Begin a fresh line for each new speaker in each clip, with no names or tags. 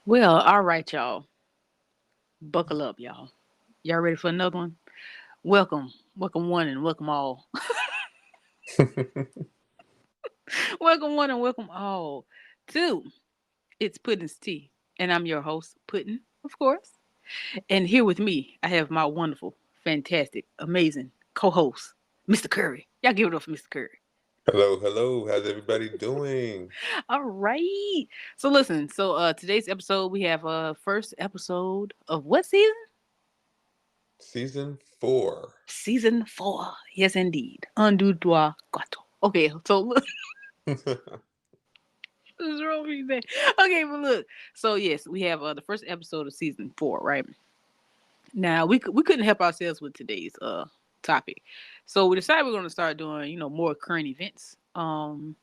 Well, all right, y'all. Buckle up, y'all. Y'all ready for another one? Welcome. Welcome one and welcome all. Welcome one and welcome all to It's Puddin's Tea. And I'm your host, Puddin, of course. And here with me, I have my wonderful, fantastic, amazing co-host, Mr. Curry. Y'all give it up for Mr. Curry.
Hello, hello. How's everybody doing?
All right. So listen, today's episode, we have first episode of what season?
Season 4.
Season 4. Yes, indeed. Un, deux, trois, quatre. Okay, so look, what's wrong with that? Okay, but look. So yes, we have the first episode of season 4, right? Now we couldn't help ourselves with today's topic, so we decided we're going to start doing more current events, and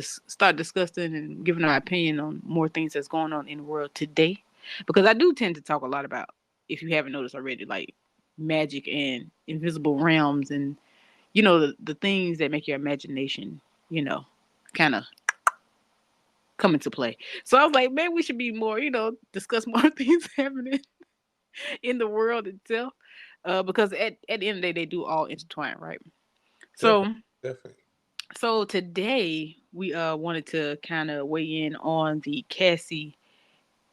start discussing and giving our opinion on more things that's going on in the world today, because I do tend to talk a lot about, if you haven't noticed already, like magic and invisible realms and the things that make your imagination, you know, kind of come into play. So I was like, maybe we should be more, discuss more things happening in the world itself, because at the end of the day, they do all intertwine, right? So
Definitely, definitely.
so today we wanted to kind of weigh in on the Cassie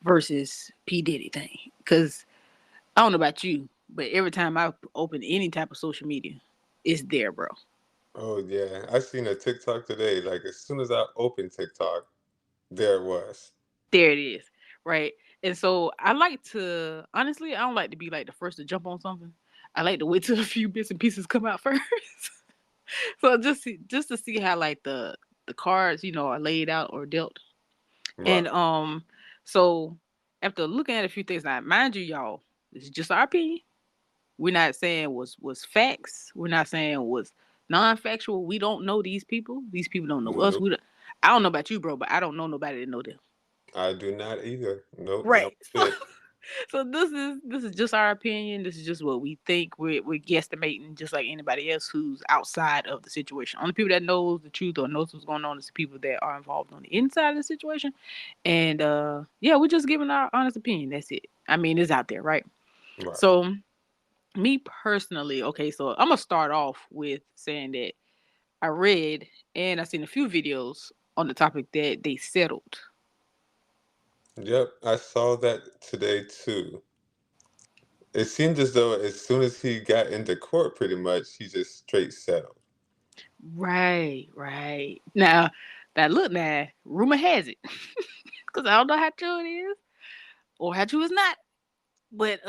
versus P Diddy thing, because I don't know about you, but every time I open any type of social media, it's there, bro.
Oh, yeah. I seen a TikTok today. Like, as soon as I opened TikTok, there it was.
There it is, right? And so I like to, honestly, I don't like to be like the first to jump on something. I like to wait till a few bits and pieces come out first. So just to see how like the cards, are laid out or dealt. And
Right.
so after looking at a few things, now mind you, y'all, this is just our opinion. We're not saying was facts. We're not saying was non-factual. We don't know these people. These people don't know us.
Nope.
I don't know about you, bro, but I don't know nobody that know them.
I do not either. Nope, not
Right.
a bit.
So this is just our opinion. This is just what we think. We're guesstimating, just like anybody else who's outside of the situation. Only people that knows the truth or knows what's going on is the people that are involved on the inside of the situation. And yeah, we're just giving our honest opinion. That's it. I mean, it's out there, right?
Right.
So me personally, okay, so I'm gonna start off with saying that I read and I seen a few videos on the topic that they settled.
Yep, I saw that today too. It seemed as though as soon as he got into court, pretty much, he just straight settled.
Right, right. Now, now, rumor has it, because I don't know how true it is or how true it's not. But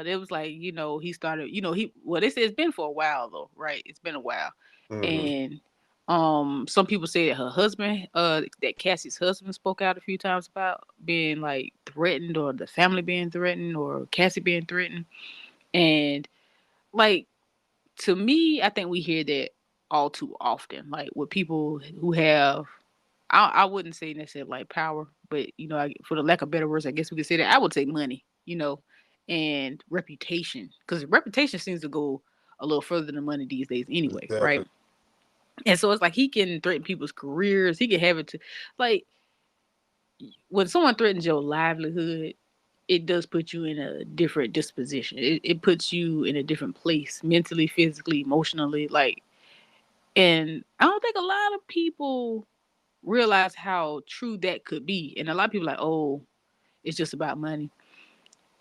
it was like, he started, they say it's been for a while though, right? It's been a while.
Mm-hmm.
And some people say that her husband, that Cassie's husband spoke out a few times about being like threatened, or the family being threatened, or Cassie being threatened. And like, to me, I think we hear that all too often, like with people who have, I wouldn't say necessarily like power, but for the lack of better words, I guess we could say that I would say money, and reputation, because reputation seems to go a little further than money these days, anyway, right?
Definitely.
And so it's like he can threaten people's careers. He can have it to, like, when someone threatens your livelihood, it does put you in a different disposition. It puts you in a different place, mentally, physically, emotionally, like. And I don't think a lot of people realize how true that could be. And a lot of people are like, oh, it's just about money.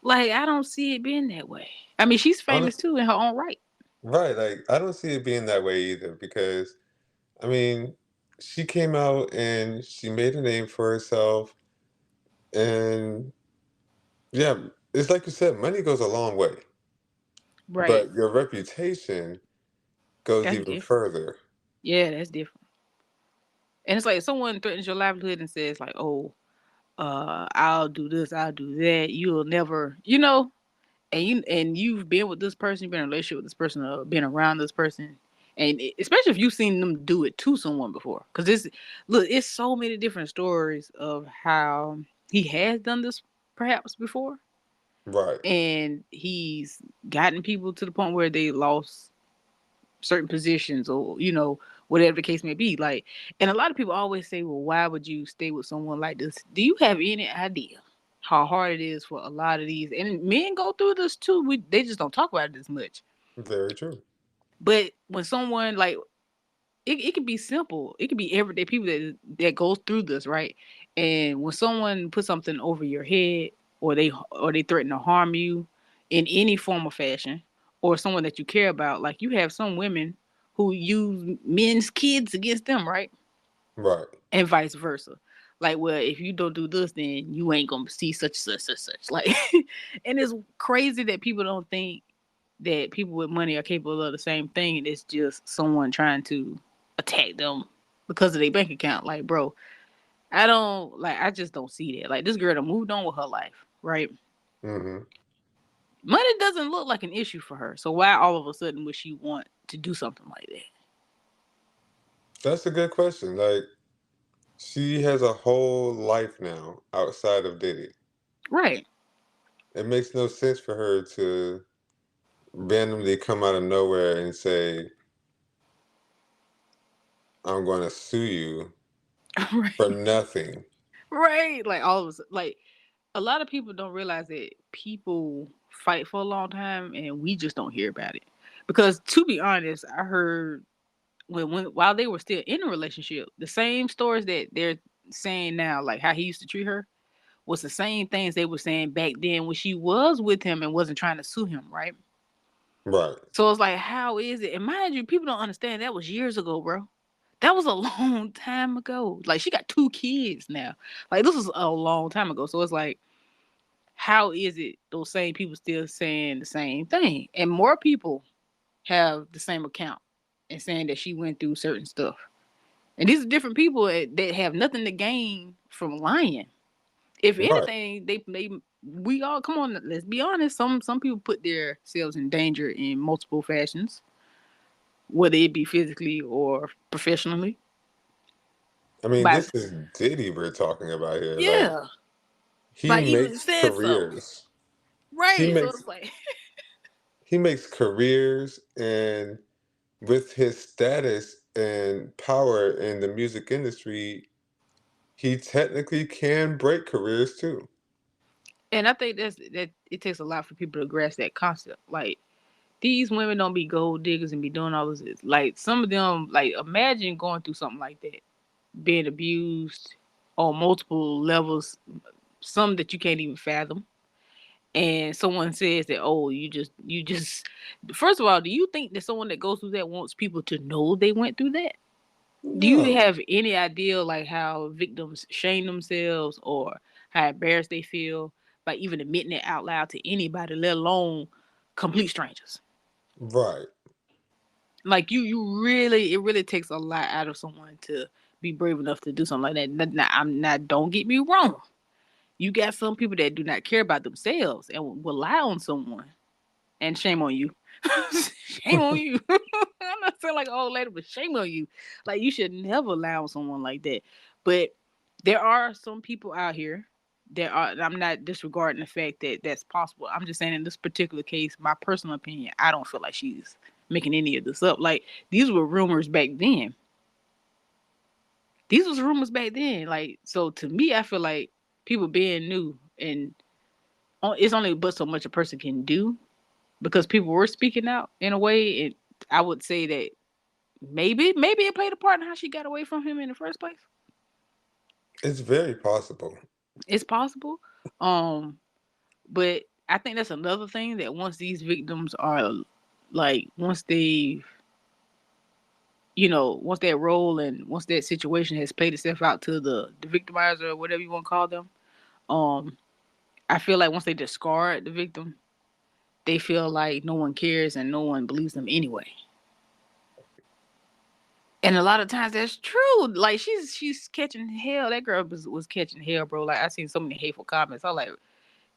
Like, I don't see it being that way. I mean, she's famous
Honestly,
too in her own right.
right. Like, I don't see it being that way either because I mean, she came out and she made a name for herself. And yeah, it's like you said, money goes a long way,
Right.
but your reputation goes
That's
even
different.
further.
Yeah, that's different. And it's like if someone threatens your livelihood and says like, "Oh, I'll do this, I'll do that. You'll never, and you've been with this person, you've been in a relationship with this person, or been around this person, and especially if you've seen them do it to someone before, because it's so many different stories of how he has done this perhaps before,
Right.
and he's gotten people to the point where they lost certain positions, or whatever the case may be. Like, and a lot of people always say, well, why would you stay with someone like this? Do you have any idea how hard it is for a lot of these? And men go through this too. They just don't talk about it as much.
Very true.
But when someone like it could be simple. It could be everyday people that goes through this, right? And when someone puts something over your head, or they threaten to harm you in any form or fashion, or someone that you care about, like you have some women who use men's kids against them, right?
Right.
And vice versa. Like, well, if you don't do this, then you ain't gonna see such. Like, and it's crazy that people don't think that people with money are capable of the same thing, and it's just someone trying to attack them because of their bank account. Like, bro, I just don't see that. Like, this girl done moved on with her life, right?
Hmm.
Money doesn't look like an issue for her. So why all of a sudden would she want to do something like that?
That's a good question. Like, she has a whole life now outside of Diddy.
Right.
It makes no sense for her to randomly come out of nowhere and say, I'm going to sue you for
Right.
nothing.
Right. Like all of us like a lot of people don't realize that people fight for a long time and we just don't hear about it. Because to be honest, I heard when while they were still in a relationship, the same stories that they're saying now, like how he used to treat her, was the same things they were saying back then when she was with him and wasn't trying to sue him, right?
Right.
So it's like, how is it? And mind you, people don't understand that was years ago, bro. That was a long time ago. Like she got 2 kids now. Like this was a long time ago. So it's like, how is it those same people still saying the same thing? And more people have the same account and saying that she went through certain stuff. And these are different people that have nothing to gain from lying. If
Right.
anything, they we all come on. Let's be honest. Some people put themselves in danger in multiple fashions, whether it be physically or professionally.
I mean,
By
this is Diddy we're talking about here. Like,
yeah,
he
by even
makes
said so.
careers. He
Right. So
makes
it's like
he makes careers, and with his status and power in the music industry, he technically can break careers too.
and I think that it takes a lot for people to grasp that concept. Like these women don't be gold diggers and be doing all this. Like some of them, like imagine going through something like that, being abused on multiple levels, some that you can't even fathom. And someone says that, oh, you just. First of all, do you think that someone that goes through that wants people to know they went through that? Do you
No.
have any idea like how victims shame themselves or how embarrassed they feel by even admitting it out loud to anybody, let alone complete strangers?
Right.
Like you really, it really takes a lot out of someone to be brave enough to do something like that. Now, I'm not. Don't get me wrong. You got some people that do not care about themselves and will lie on someone, and shame on you. Shame on you. I'm not saying like an old lady, but shame on you. Like you should never lie on someone like that. But there are some people out here that are. I'm not disregarding the fact that that's possible. I'm just saying in this particular case, my personal opinion, I don't feel like she's making any of this up. Like these were rumors back then. These was rumors back then. Like so, to me, I feel like people being new and it's only but so much a person can do because people were speaking out in a way. And I would say that maybe it played a part in how she got away from him in the first place.
It's very possible.
It's possible. Um, but I think that's another thing that once these victims are like once they once that role and once that situation has played itself out to the victimizer or whatever you want to call them, um, I feel like once they discard the victim, they feel like no one cares and no one believes them anyway. And a lot of times that's true. Like she's catching hell. That girl was catching hell, bro. Like I seen so many hateful comments. I was like,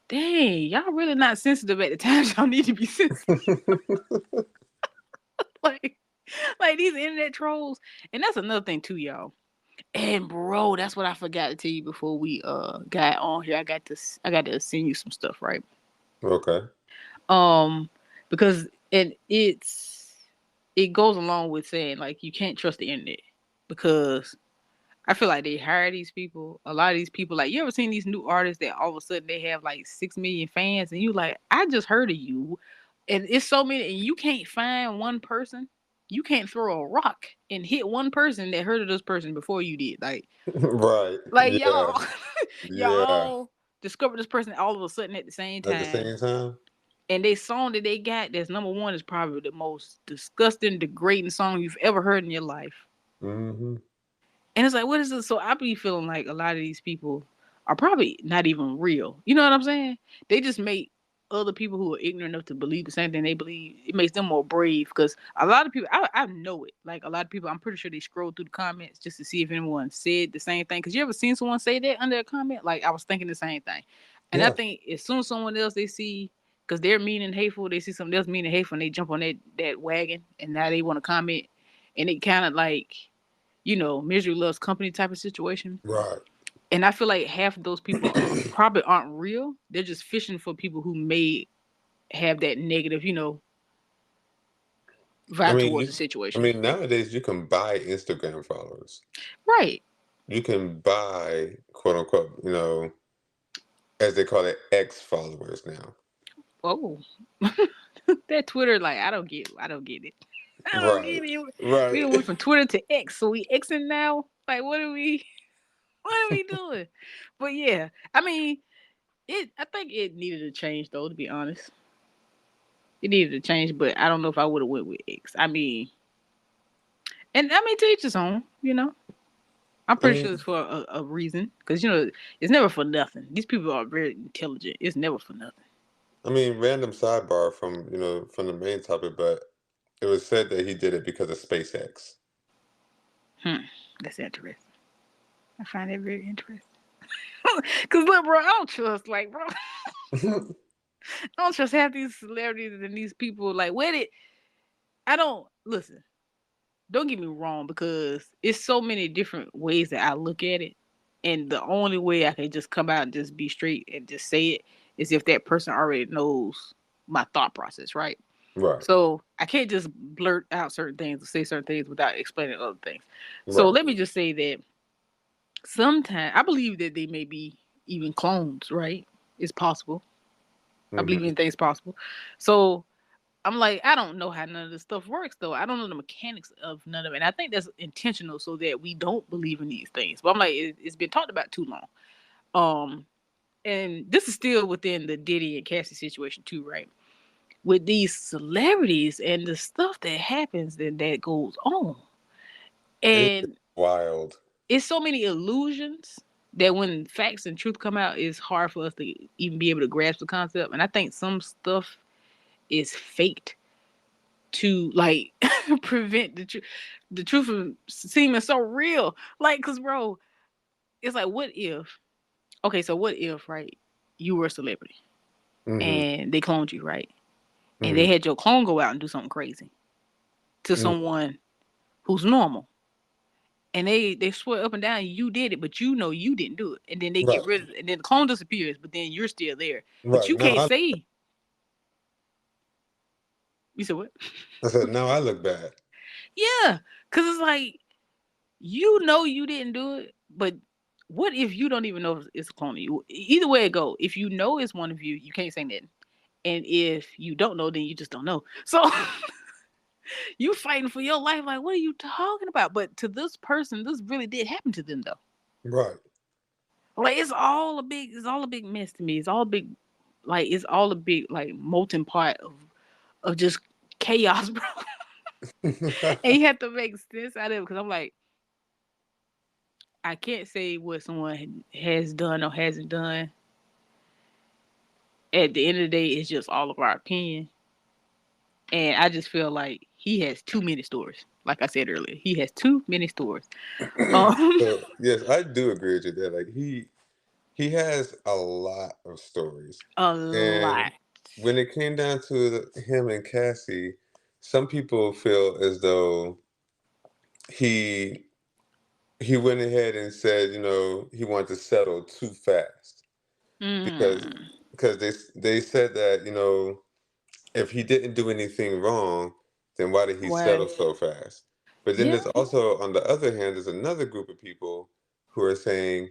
dang, y'all really not sensitive at the times y'all need to be sensitive. like like these internet trolls. And that's another thing too, y'all. And bro, that's what I forgot to tell you before we got on here. I got to send you some stuff, right?
Okay.
Um because it's it goes along with saying like you can't trust the internet because I feel like they hire these people. A lot of these people, like you ever seen these new artists that all of a sudden they have like 6 million fans, and you like, I just heard of you, and it's so many, and you can't find one person. You can't throw a rock and hit one person that heard of this person before you did.
Right.
Like
Yeah.
y'all,
Yeah.
y'all discovered this person all of a sudden at the same
At the
time,
same time.
and they song that they got that's number one is probably the most disgusting, degrading song you've ever heard in your life.
Hmm.
And it's like, what is this? So I be feeling like a lot of these people are probably not even real. You know what I'm saying? They just make other people who are ignorant enough to believe the same thing they believe. It makes them more brave because a lot of people, I know it. Like a lot of people, I'm pretty sure they scroll through the comments just to see if anyone said the same thing. Because you ever seen someone say that under a comment? Like I was thinking the same thing. And I
Yeah.
think as soon as someone else they see, because they're mean and hateful, they see something else mean and hateful, and they jump on that wagon, and now they want to comment, and it kind of like misery loves company type of situation.
Right.
And I feel like half of those people probably aren't real. They're just fishing for people who may have that negative,
I
vibe
mean,
towards the
I
situation.
mean, nowadays you can buy Instagram followers.
Right.
You can buy quote unquote, as they call it, X followers now.
Oh. That Twitter, like, I don't get it. I don't
Right.
get it. We
Right.
done went from Twitter to X, so we Xing now. Like, what are we doing? But yeah, I mean, I think it needed a change though, to be honest. It needed a change, but I don't know if I would have went with X. I mean, to each his own. I'm
I
pretty sure
mean,
it's for a reason, because it's never for nothing. These people are very intelligent. It's never for nothing.
random sidebar from, from the main topic, but it was said that he did it because of SpaceX.
Hmm, that's interesting. I find it very interesting. Cause look, bro, I don't trust bro, I don't trust half these celebrities and these people. Like, where did I don't listen. Don't get me wrong, because it's so many different ways that I look at it, and the only way I can just come out and just be straight and just say it is if that person already knows my thought process, right?
Right.
So I can't just blurt out certain things or say certain things without explaining other things. So
Right.
let me just say that sometimes I believe that they may be even clones, right? It's possible. I believe
Hmm.
anything's possible. So I'm like, I don't know how none of this stuff works though. I don't know the mechanics of none of it. And I think that's intentional so that we don't believe in these things. But I'm like, it's been talked about too long. Um, and this is still within the Diddy and Cassie situation too, right? With these celebrities and the stuff that happens and that goes on.
It's
And
wild.
it's so many illusions that when facts and truth come out, it's hard for us to even be able to grasp the concept. And I think some stuff is faked to like prevent the truth from seeming so real. Like, cause bro, it's like, what if? Okay, so what if, right? You were a celebrity
Hmm.
and they cloned you, right? And they
Hmm.
had your clone go out and do something crazy to someone who's normal, and they swear up and down you did it, but you didn't do it, and then they get
Right.
rid of it, and then the clone disappears, but then you're still there, but
Right.
you can't say. You said what?
I said, now I look bad.
Yeah, because it's like you didn't do it, but what if you don't even know if it's a clone of you? Either way it go, if you know it's one of you, you can't say nothing, and if you don't know, then you just don't know. So you fighting for your life, like, what are you talking about? But to this person, this really did happen to them though.
Right.
Like it's all a big mess to me. It's all big, like it's all a big like molten pot of just chaos, bro. And you have to make sense out of it because I'm like, I can't say what someone has done or hasn't done. At the end of the day, it's just all of our opinion. And I just feel like he has too many stories. Like I said earlier, he has too many stories. Um,
So yes, I do agree with you there. Like he has a lot of stories,
a
and
lot.
when it came down to him and Cassie, some people feel as though he he went ahead and said, he wanted to settle too fast because
Mm.
because they said that if he didn't do anything wrong, then why did he settle
Right.
so fast? But then
Yeah.
there's also, on the other hand, there's another group of people who are saying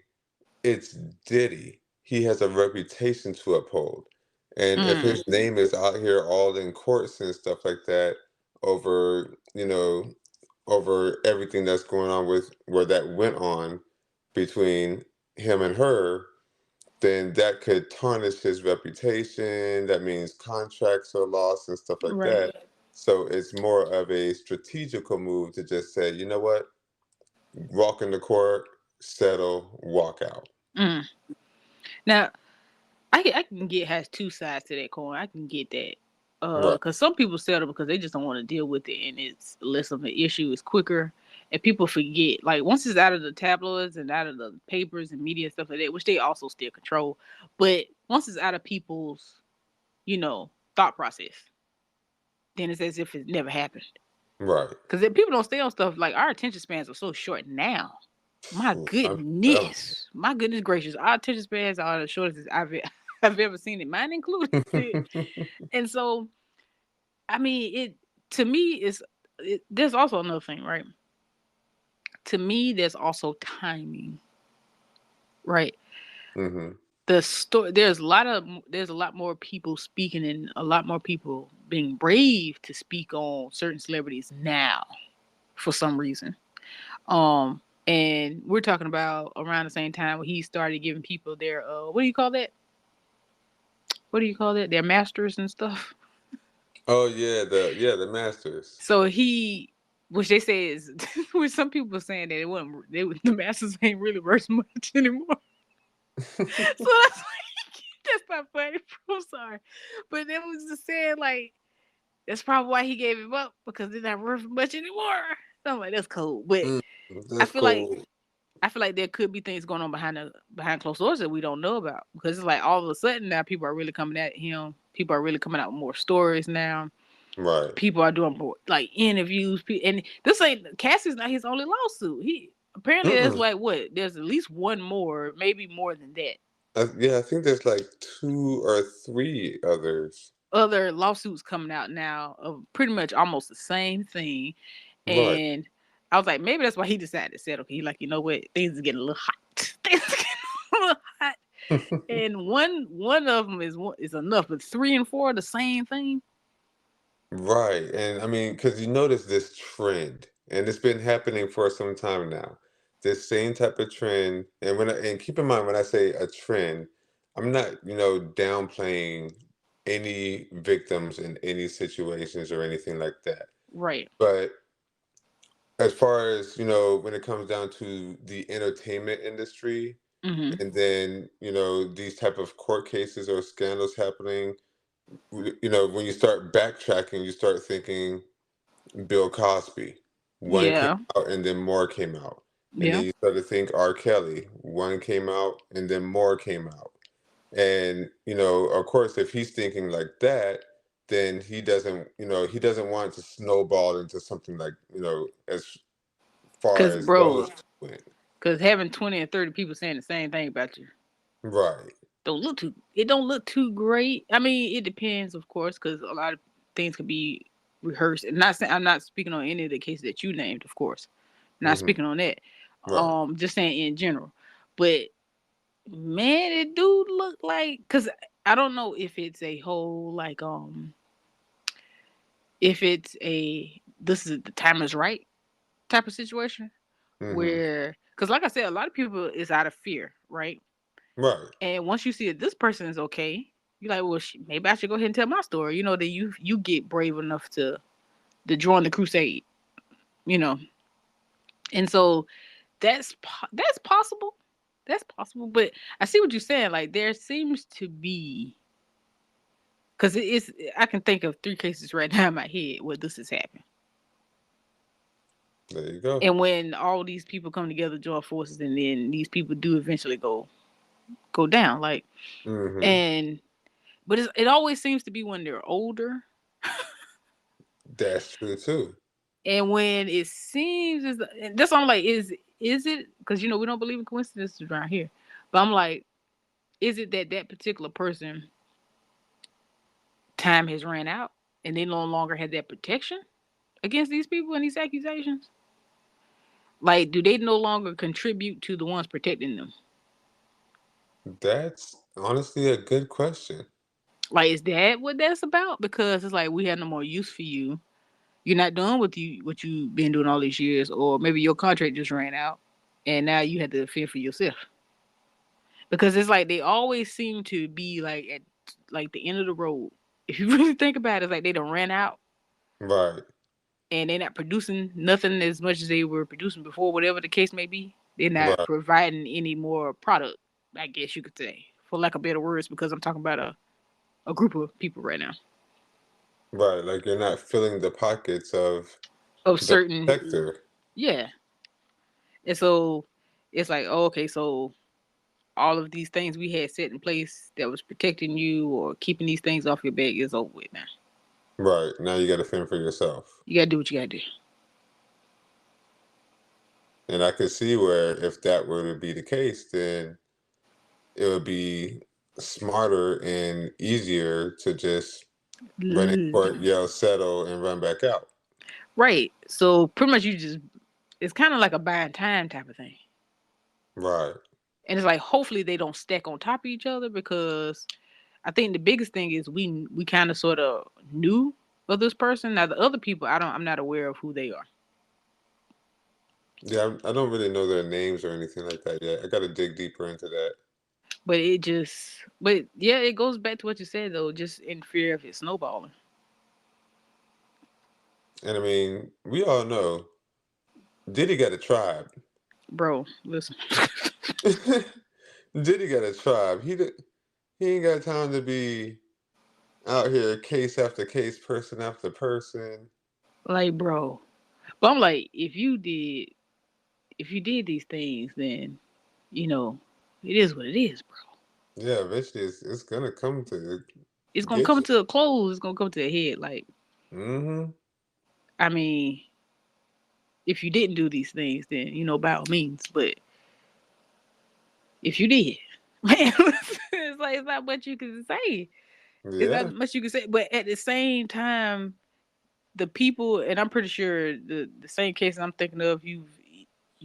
it's Diddy. He has a reputation to uphold. And if
Mm.
his name is out here all in courts and stuff like that over, over everything that's going on with where that went on between him and her, then that could tarnish his reputation. That means contracts are lost and stuff like
Right.
that. So it's more of a strategical move to just say, you know what, walk in the court, settle, walk out.
Mm. Now, I can get has two sides to that coin. I can get that.
Right,
Because some people settle because they just don't want to deal with it, and it's less of an issue. It's quicker, and people forget. Like once it's out of the tabloids and out of the papers and media and stuff like that, which they also still control. But once it's out of people's, thought process, then it's as if it never happened.
right.
Because if people don't stay on stuff, like our attention spans are so short now. My
I'm telling
goodness, my goodness gracious, our attention spans are the shortest I've ever seen it, mine included.
you.
And so, I mean, it to me is there's also another thing, right? To me, there's also timing, right?
hmm
The story there's a lot more people speaking and a lot more people being brave to speak on certain celebrities now for some reason. And we're talking about around the same time when he started giving people their what do you call that? What do you call that? Their masters and stuff.
Oh yeah, the Masters.
So he, which they say is, which some people were saying that it wasn't, the masters ain't really worth much anymore. So that's like, that's not funny. I'm sorry, but it was just saying like that's probably why he gave him up because they're not worth much anymore. So I'm like, that's cool, but
Mm,
I
that's
feel like
cool.
I feel like there could be things going on behind closed doors that we don't know about because it's like all of a sudden now people are really coming at him. People are really coming out with more stories now.
Right.
People are doing more like interviews. And this ain't Cassie's not his only lawsuit. He apparently there's
Mm-mm.
like what? There's at least one more, maybe more than that.
Yeah, I think there's like two or three others.
Other lawsuits coming out now of pretty much almost the same thing.
Right.
And I was like, maybe that's why he decided to settle. He like, you know what? Things are getting a little hot. Things are getting a little hot. And one of them is enough, but three and four are the same thing.
Right. And I mean, because you notice this trend, and it's been happening for some time now. This same type of trend, and and keep in mind when I say a trend, I'm not, downplaying any victims in any situations or anything like that.
Right.
But as far as, when it comes down to the entertainment industry,
Hmm.
and then, these type of court cases or scandals happening, when you start backtracking, you start thinking Bill Cosby. One came
Yeah.
out and then more came out. And
Yeah.
then you start to think R. Kelly. One came out and then more came out. And, of course, if he's thinking like that, then he doesn't want to snowball into something like, as far
Cause
as those
bro,
two went.
cause having 20 and 30 people saying the same thing about you
Right.
don't look too great. I mean, it depends, of course, because a lot of things can be rehearsed. And not saying I'm not speaking on any of the cases that you named, of course. Not
hmm
speaking on that.
Right.
Just saying in general. But man, it do look like because I don't know if it's a whole like if it's a this is the time is right type of situation
hmm
where because like I said, a lot of people is out of fear, right?
Right.
And once you see that this person is okay, you're like, well, maybe I should go ahead and tell my story. That you get brave enough to join the crusade. You know, and so that's possible. That's possible. But I see what you're saying. Like there seems to be because it's I can think of three cases right now in my head where this has happened.
There you go.
And when all these people come together, join forces, and then these people do eventually go down, like
hmm
and but it always seems to be when they're older.
That's true too.
And when it seems as that's why I'm like, is it because we don't believe in coincidences around here, but I'm like, is it that particular person time has ran out and they no longer had that protection? against these people and these accusations? Like, do they no longer contribute to the ones protecting them?
That's honestly a good question.
Like, is that what that's about? Because it's like we have no more use for you. You're not doing what you've been doing all these years, or maybe your contract just ran out, and now you had to fend for yourself. Because it's like they always seem to be like at like the end of the road. If you really think about it, it's like they done ran out
Right,
and they're not producing nothing as much as they were producing before, whatever the case may be. They're not
right,
providing any more product, I guess you could say, for lack of better words, because I'm talking about a group of people right now
right. Like you're not filling the pockets of
of
the
certain,
sector.
yeah. And so it's like, oh, okay, so all of these things we had set in place that was protecting you or keeping these things off your back is over with now.
Right. Now you got to fend for yourself.
You gotta do what you gotta do.
And I could see where if that were to be the case, then it would be smarter and easier to just run in court, yell, settle, and run back out.
Right. So pretty much you just it's kind of like a buying time type of thing.
Right.
And it's like hopefully they don't stack on top of each other because I think the biggest thing is we kind of sort of knew of this person. Now the other people I'm not aware of who they are.
Yeah, I don't really know their names or anything like that yet. I got to dig deeper into that.
But yeah, it goes back to what you said though, just in fear of it snowballing.
And I mean, we all know Diddy got a tribe.
Bro, listen.
Diddy got a tribe. He ain't got time to be out here case after case, person after person.
Like, bro. But I'm like, if you did these things, then you know, it is what it is, bro.
Yeah, eventually it's gonna come to
It's gonna
get
come
you.
to a close. It's gonna come to a head. Like,
Mm-hmm.
I mean, if you didn't do these things, then by all means. But if you did, man, it's not much you can say. It's
Yeah.
not much you can say. But at the same time, the people, and I'm pretty sure the same cases I'm thinking of, you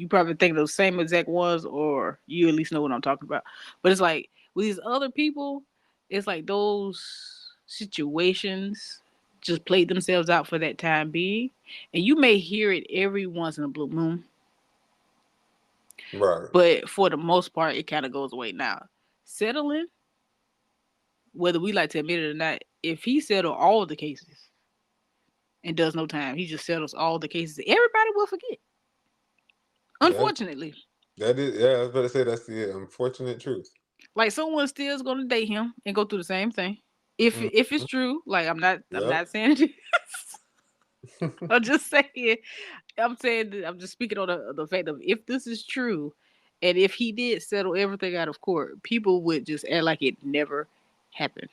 probably think of those same exact ones, or you at least know what I'm talking about. But it's like with these other people, it's like those situations just played themselves out for that time being, and you may hear it every once in a blue moon,
Right.
but for the most part, it kind of goes away now. Settling, whether we like to admit it or not, if he settled all the cases and does no time, he just settles all the cases. Everybody will forget.
That
Unfortunately,
that is, yeah, I was about to say that's the unfortunate truth.
like someone still is going to date him and go through the same thing. If it's
Mhm.
true, like I'm
Yep.
not saying it is. I'm just saying. I'm just speaking on the fact of if this is true, and if he did settle everything out of court, people would just act like it never happened.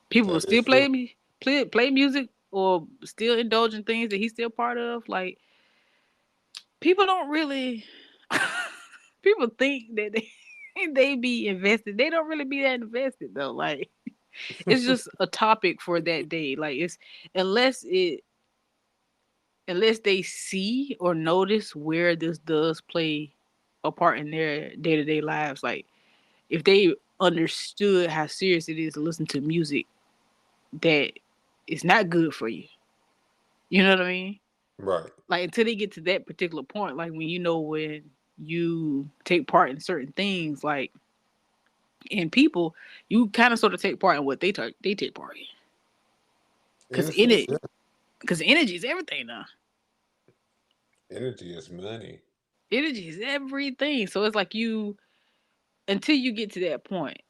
People will
That
still
is true.
play music or still indulge in things that he's still part of. Like people don't really people think that they be invested. They don't really be that invested though. Like it's just a topic for that day. Like it's unless it unless they see or notice where this does play a part in their day to day lives. Like if they understood how serious it is to listen to music that is not good for you. You know what I mean?
Right.
Like until they get to that particular point, like when you take part in certain things, like in people, you kind of sort of take part in what they take part in.
In
Cause
a
in
sense,
it,
yeah.
cause energy is everything now.
Energy is money.
Energy is everything. So it's like you until you get to that point.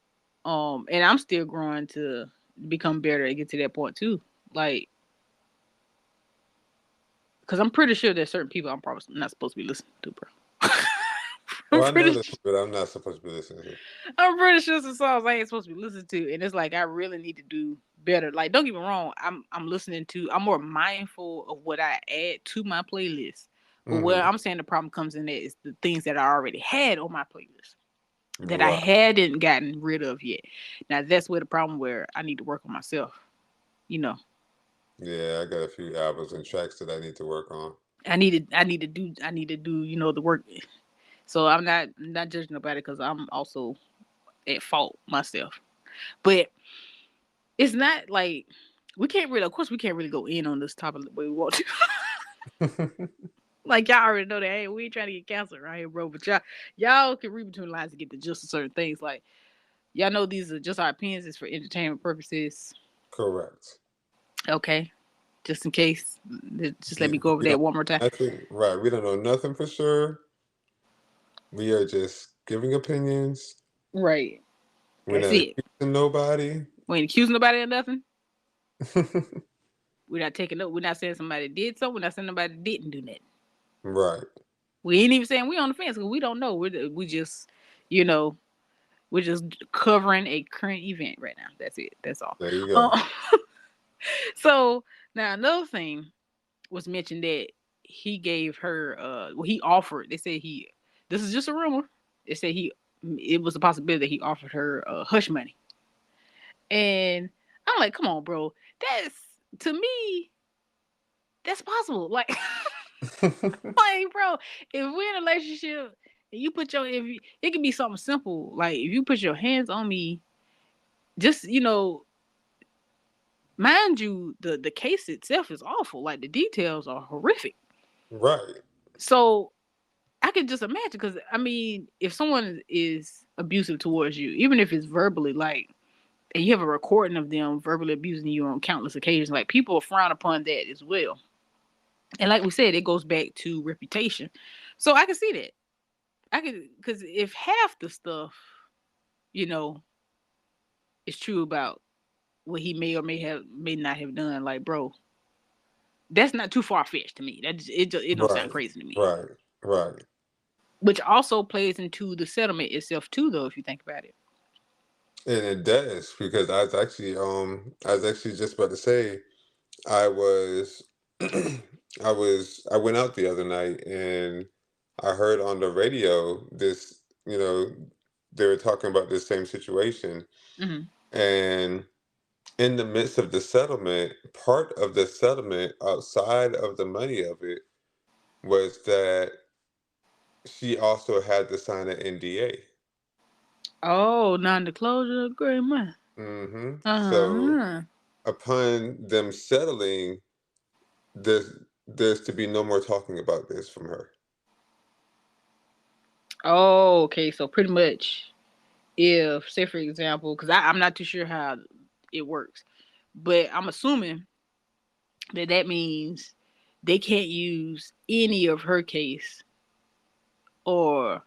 And I'm still growing to become better and get to that point too. Like, cause I'm pretty sure there's certain people I'm probably not supposed to be listening to, bro.
Oh,
I'm
I know
pretty
this, but I'm not supposed to be listening to.
I'm pretty sure some songs I ain't supposed to be listening to, and it's like I really need to do better. Like, don't get me wrong, I'm listening to. I'm more mindful of what I add to my playlist. But where
Mm-hmm.
I'm saying the problem comes in at is the things that I already had on my playlist that I
Right.
hadn't gotten rid of yet. Now that's where the problem where I need to work on myself. You know,
Yeah, I got a few albums and tracks that I need to work on.
I need to do, the work. So I'm not judging nobody because I'm also at fault myself. But it's not like we can't really, of course, we can't really go in on this topic the way we want to. Like y'all already know that. Hey, we ain't trying to get canceled right here, bro. But y'all can read between the lines to get the gist of certain things. Like y'all know these are just our opinions. It's for entertainment purposes.
Correct.
Okay, just in case. Just let
We,
me go over
we don't
that one more time.
know nothing, right? We don't know nothing for sure. We are just giving opinions.
Right.
We're
That's
not
it.
accusing nobody.
We ain't accusing nobody of nothing. We're not taking up. We're not saying somebody did something. We're not saying nobody didn't do that.
Right.
We ain't even saying we on the fence because we don't know. We just, you know, we're just covering a current event right now. That's it. That's all.
There you go.
Uh, so now another thing was mentioned that he gave her. Well, he offered. They said he. This is just a rumor. They said he. It was a possibility that he offered her hush money, and I'm like, come on, bro. That's to me. That's possible. Like. Like, bro, if we're in a relationship and you put your if you, it can be something simple. Like if you put your hands on me, just mind you, the case itself is awful. Like the details are horrific.
Right.
So I can just imagine because I mean, if someone is abusive towards you, even if it's verbally, like and you have a recording of them verbally abusing you on countless occasions, like people frown upon that as well. And like we said, it goes back to reputation. So I can see that. I could, because if half the stuff, you know, is true about what he may or may not have done, like bro, that's not too far fetched to me. It don't sound
Right.
crazy to me.
Right. Right.
Which also plays into the settlement itself too, though, if you think about it.
And it does because I was actually just about to say I was I went out the other night and I heard on the radio this, they were talking about this same situation.
Hmm.
And in the midst of the settlement, part of the settlement outside of the money of it was that she also had to sign an NDA.
Oh, non-disclosure agreement.
So
Uh-huh.
upon them settling, there's to be no more talking about this from her.
Oh, okay. So pretty much, if say for example, because I'm not too sure how it works, but I'm assuming that means they can't use any of her case or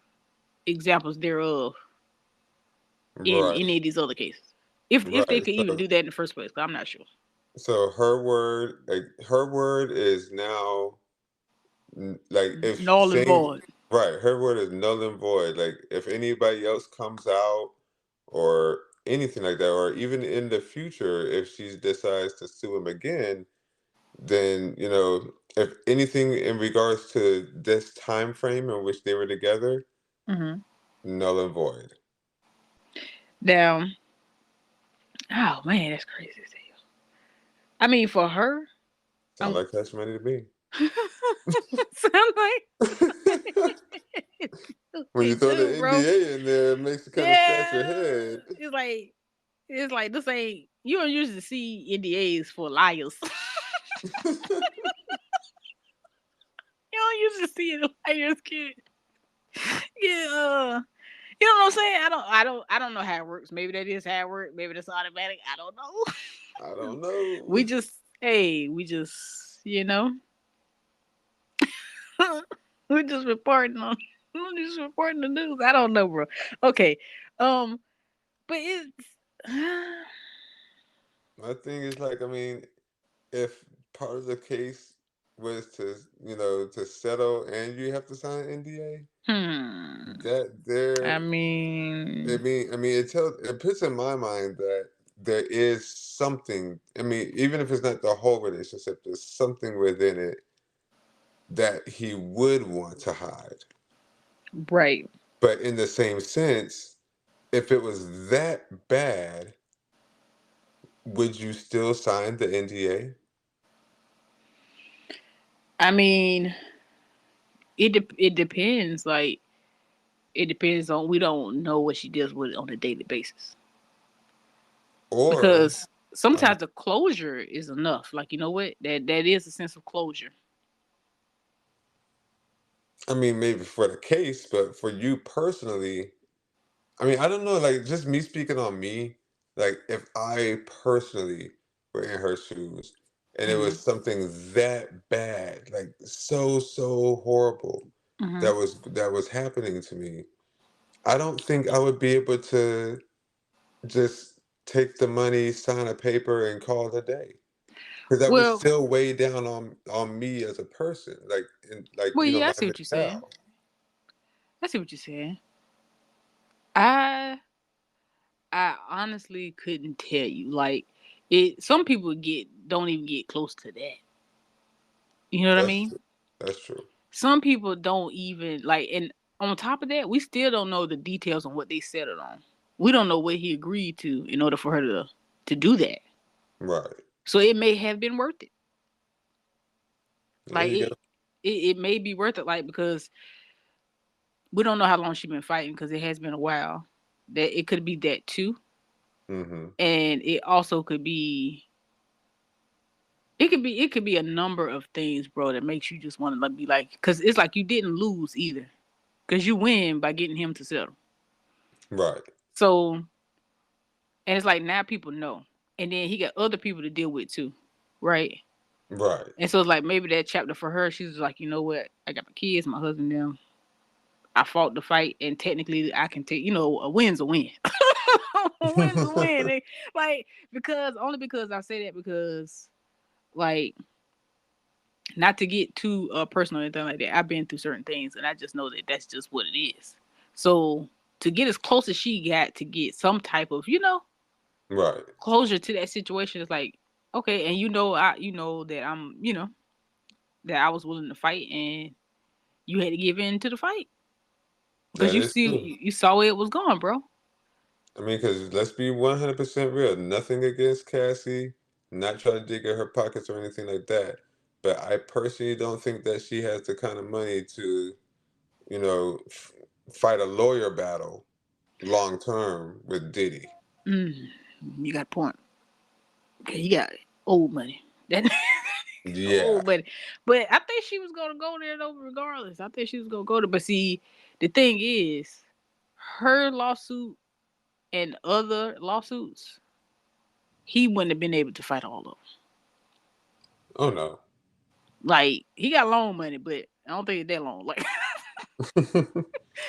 examples thereof in
Right,
any of these other cases. If they
right.
could even do that in the first place, 'cause I'm not sure.
So her word is now like if
Null and
saying
void.
right, her word is null and void. Like if anybody else comes out or anything like that, or even in the future, if she decides to sue him again, then if anything in regards to this time frame in which they were together,
Hmm.
null and void.
Now, oh man, that's crazy as hell. I mean, for her,
Sound
I'm
like cash money to me.
sound like
When you
it
throw the
too, bro.
NDA in there, it makes you kind of scratch your
Yeah,
head.
it's like this ain't you don't usually see NDAs for liars. You don't usually see it liars, kid. Yeah, you know what I'm saying? I don't know how it works. Maybe that is how it works. Maybe that's automatic. I don't know.
I don't know.
we just hey, we just we're just reporting on we're just reporting the news. I don't know, bro. Okay. Um, but it's
My thing is like, I mean, if part of the case was to settle and you have to sign an NDA,
hmm.
that
I
there,
mean,
it puts in my mind that there is something. I mean, even if it's not the whole relationship, there's something within it that he would want to hide.
right.
But in the same sense, if it was that bad, would you still sign the NDA?
I mean, it depends. Like it depends on we don't know what she deals with on a daily basis
Or,
because
uh,
sometimes the closure is enough. Like you know what that is a sense of closure.
I mean, maybe for the case, but for you personally, I mean, I don't know, like just me speaking on me, like if I personally were in her shoes and it
Hmm.
was something that bad, like so horrible
Hmm.
that was happening to me, I don't think I would be able to just take the money, sign a paper, and call it a day. Because that would
Well,
still weigh down on me as a person, like in like
well, yeah, I
my
see what you're saying.
mental.
I see what you're saying. I I honestly couldn't tell you. Like it, some people get don't even get close to that. You know what I
That's
mean?
true. That's true.
Some people don't even like, and on top of that, we still don't know the details on what they settled on. We don't know what he agreed to in order for her to do that.
Right.
So it may have been worth it.
There
Like
you go.
it may be worth it. Like because we don't know how long she's been fighting because it has been a while. That it could be that too,
Hmm.
and it also could be. It could be a number of things, bro, that makes you just want to be like, because it's like you didn't lose either, because you win by getting him to settle.
Right.
So and it's like now people know. And then he got other people to deal with too. Right?
Right.
And so it's like maybe that chapter for her, she's like, you know what? I got my kids, my husband now. I fought the fight and technically I can take, a win's a win. A win's a win. Like because only because I say that because like not to get too personal or anything like that. I've been through certain things and I just know that that's just what it is. So to get as close as she got to get some type of,
Right.
closure to that situation is like okay, and that I'm that I was willing to fight and you had to give in to the fight because
That
you
is
see
true.
you saw where it was going, bro.
I mean, because let's be 100% real. Nothing against Cassie. Not trying to dig at her pockets or anything like that. But I personally don't think that she has the kind of money to, you know, fight a lawyer battle long term with Diddy.
Mm, you got a point. Okay, you got old money. That
Yeah.
old money, but I think she was gonna go there though, regardless. I think she was gonna go there, but see, the thing is, her lawsuit and other lawsuits, he wouldn't have been able to fight all of them.
Oh no.
Like he got loan money, but I don't think it's that long. Like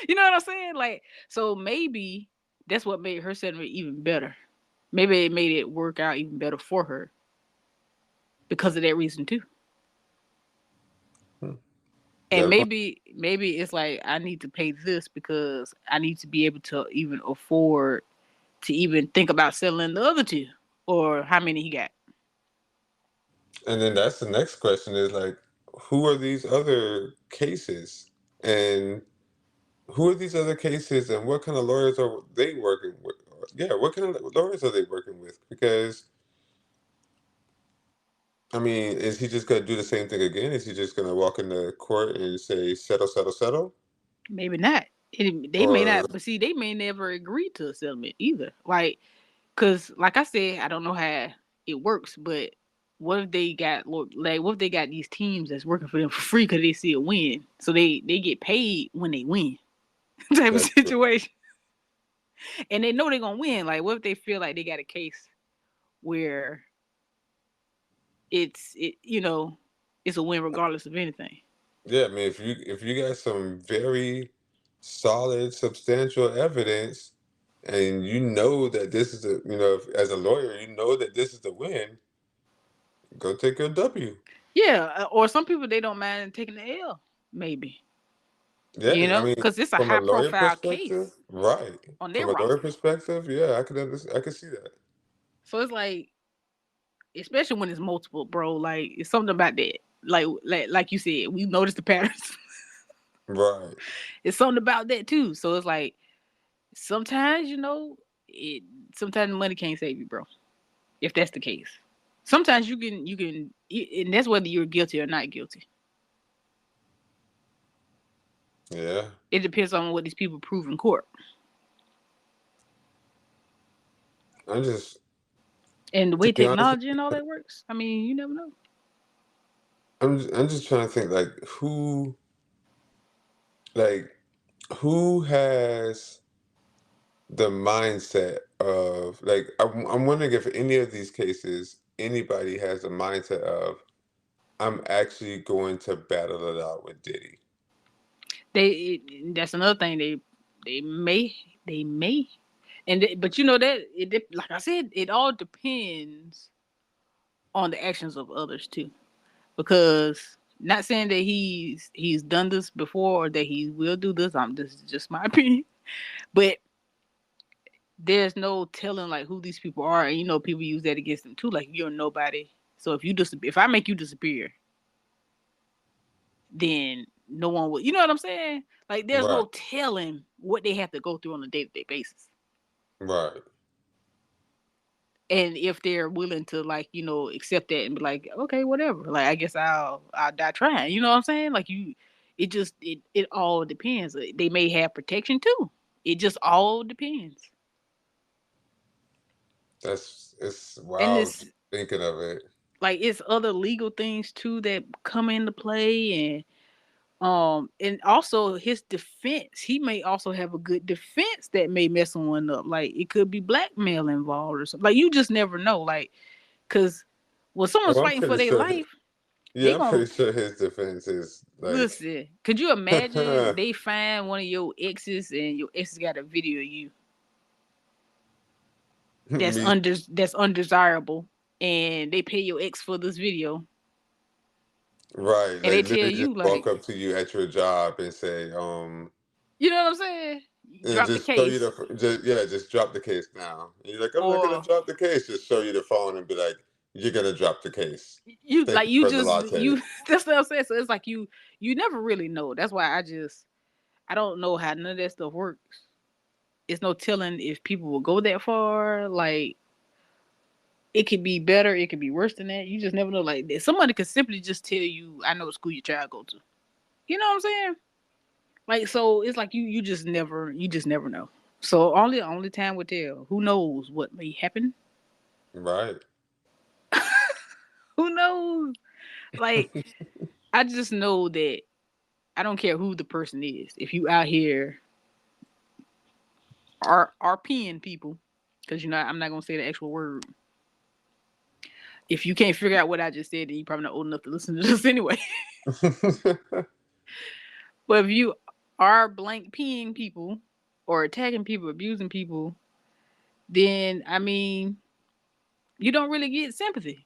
you know what I'm saying? Like so maybe that's what made her settlement even better. Maybe it made it work out even better for her because of that reason too. And
That
maybe it's like I need to pay this because I need to be able to even afford to even think about selling the other two or how many he got.
And then that's the next question is like, who are these other cases? And who are these other cases and what kind of lawyers are they working with? Yeah, what kind of lawyers are they working with? Because, I mean, is he just going to do the same thing again? Is he just going to walk into court and say, settle, settle, settle?
Maybe not. They may
Or,
not, but see, they may never agree to a settlement either. Like, cause like I said, I don't know how it works, but what if they got what if they got these teams that's working for them for free because they see a win, so they get paid when they win, type of
that's true.
situation, and they know they're gonna win. Like, what if they feel like they got a case where it's a win regardless of anything.
Yeah, I mean, if you got some very solid, substantial evidence, and you know that this is as a lawyer, you know that this is the win, go take your W.
Yeah, or some people they don't mind taking the L, maybe
Yeah, I mean,
because it's a
from a
high
lawyer
profile
perspective,
case
right?
on their
From a lawyer
roster.
perspective, yeah, I could understand. I could see that.
So it's like, especially when it's multiple, bro. Like it's something about that. Like you said, we noticed the patterns.
Right.
It's something about that too. So it's like sometimes it. Sometimes money can't save you, bro. If that's the case, sometimes you can, and that's whether you're guilty or not guilty.
Yeah.
It depends on what these people prove in court.
I'm just,
And the
to
way
be honest,
technology and all that works, I mean, you never know.
I'm just trying to think like like who has the mindset of like I'm wondering if any of these cases anybody has a mindset of I'm actually going to battle it out with Diddy.
That's another thing. They may they may, but you know that like I said, it all depends on the actions of others too. Because not saying that he's done this before or that he will do this. This is just my opinion, but there's no telling like who these people are, and people use that against them too. Like you're nobody. So if I make you disappear, then no one will. You know what I'm saying? Like there's
Right,
no telling what they have to go through on a day-to-day basis.
right,
And if they're willing to like accept that and be like, okay, whatever, like I guess I'll die trying. You know what I'm saying? Like it all depends. They may have protection too. It just all depends.
that's it's
And
wild
it's
thinking of it.
like it's other legal things too that come into play. And also his defense, he may also have a good defense that may mess someone up. Like it could be blackmail involved or something. Like you just never know. Like because when someone's
Well, I'm
fighting for
pretty
their
sure
life, they
yeah, I'm
gonna
pretty sure his defense is like
listen. Could you imagine they find one of your exes and your ex got a video of you
me
that's undesirable, and they pay your ex for this video,
right,
and they
like
tell
literally just
you
walk
like,
up to you at your job and say,
you know what I'm saying?
and
Drop the
just show you
case,
the just yeah, just drop the case now. And you're like, I'm not gonna
or
drop the case. Just show you the phone and be like, you're gonna drop the case.
you
Thank
like
you
you
for the
just
latte.
you. That's what I'm saying. So it's like you never really know. That's why I don't know how none of that stuff works. It's no telling if people will go that far. Like it could be better, it could be worse than that. You just never know. Like somebody could simply just tell you, "I know what school your child go to." You know what I'm saying? Like so, it's like you just never know. So only time will tell. Who knows what may happen?
Right.
Who knows? Like I just know that I don't care who the person is. If you out here are peeing people, because I'm not gonna say the actual word. If you can't figure out what I just said, then you probably not old enough to listen to this anyway. But if you are blank peeing people or attacking people, abusing people, then I mean, you don't really get sympathy.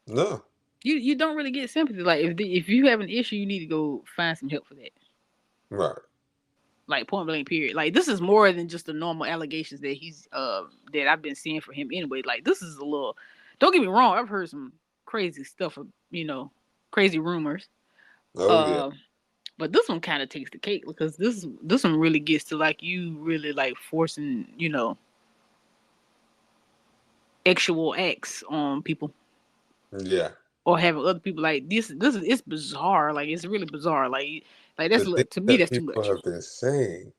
No.
You don't really get sympathy. Like if you have an issue, you need to go find some help for that.
Right.
Like point blank period. Like this is more than just the normal allegations that he's that I've been seeing for him anyway. Like this is a little. Don't get me wrong. I've heard some crazy stuff. Crazy rumors.
Oh yeah.
Uh, but this one kind of takes the cake because this one really gets to like you really like forcing actual acts on people
Yeah.
or having other people like this is it's bizarre. Like it's really bizarre. Like
The things
to me
that
that's too
people
much.
have been saying.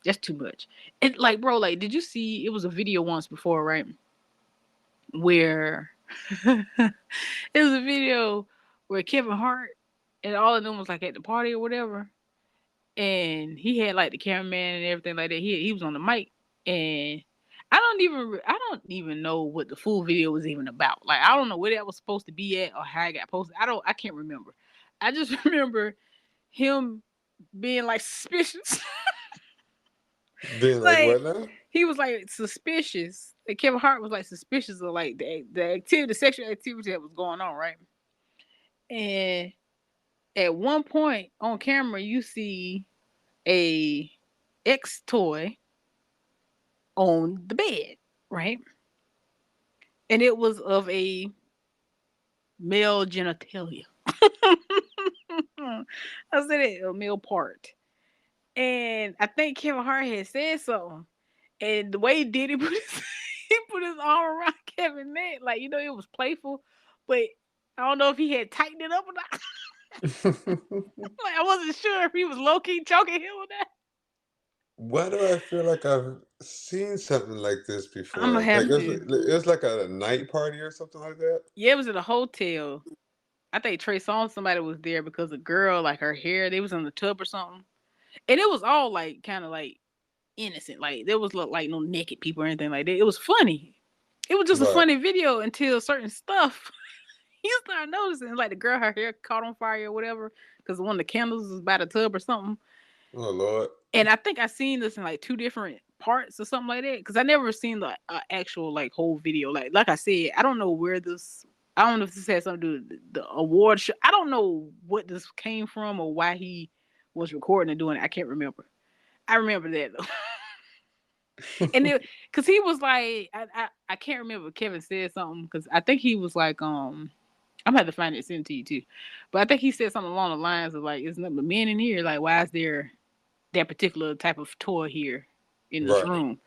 That's too much. And like bro, like did you see it was a video once before, right? Where it was a video where Kevin Hart and all of them was like at the party or whatever, and he had like the cameraman and everything like that. He was on the mic, and I don't even know what the full video was even about. Like I don't know where that was supposed to be at or how it got posted. I can't remember. I just remember him being like suspicious.
Being like
Like
what now?
he was like suspicious. Like Kevin Hart was like suspicious of like the sexual activity that was going on, right? And at one point on camera, you see a X toy on the bed, right? And it was of a male genitalia. I said it, a male part. And I think Kevin Hart had said something. And the way Diddy put his he put his arm around Kevin's neck, like it was playful, but I don't know if he had tightened it up or not. Like I wasn't sure if he was low key choking him or not.
Why do I feel like I've seen something like this
I'm gonna
before? Like
have to.
it was like a night party or something like that?
Yeah, it was at a hotel. I think Trey saw somebody was there because a girl, like her hair, they was in the tub or something, and it was all like kind of like innocent. Like there was like no naked people or anything like that. It was funny. It was just a
Right.
funny video until certain stuff you start noticing. Like the girl, her hair caught on fire or whatever because one of the candles was by the tub or something.
Oh Lord.
And I think I seen this in like two different parts or something like that because I never seen the actual like whole video. Like I said, I don't know where this. I don't know if this had something to do with the award show. I don't know what this came from or why he was recording and doing it. I can't remember. I remember that though. And it because he was like I can't remember Kevin said something because I think he was like I'm gonna have to find it, send it to you too. But I think he said something along the lines of like, "It's nothing but men in here. Like, why is there that particular type of toy here in this
Right.
room?"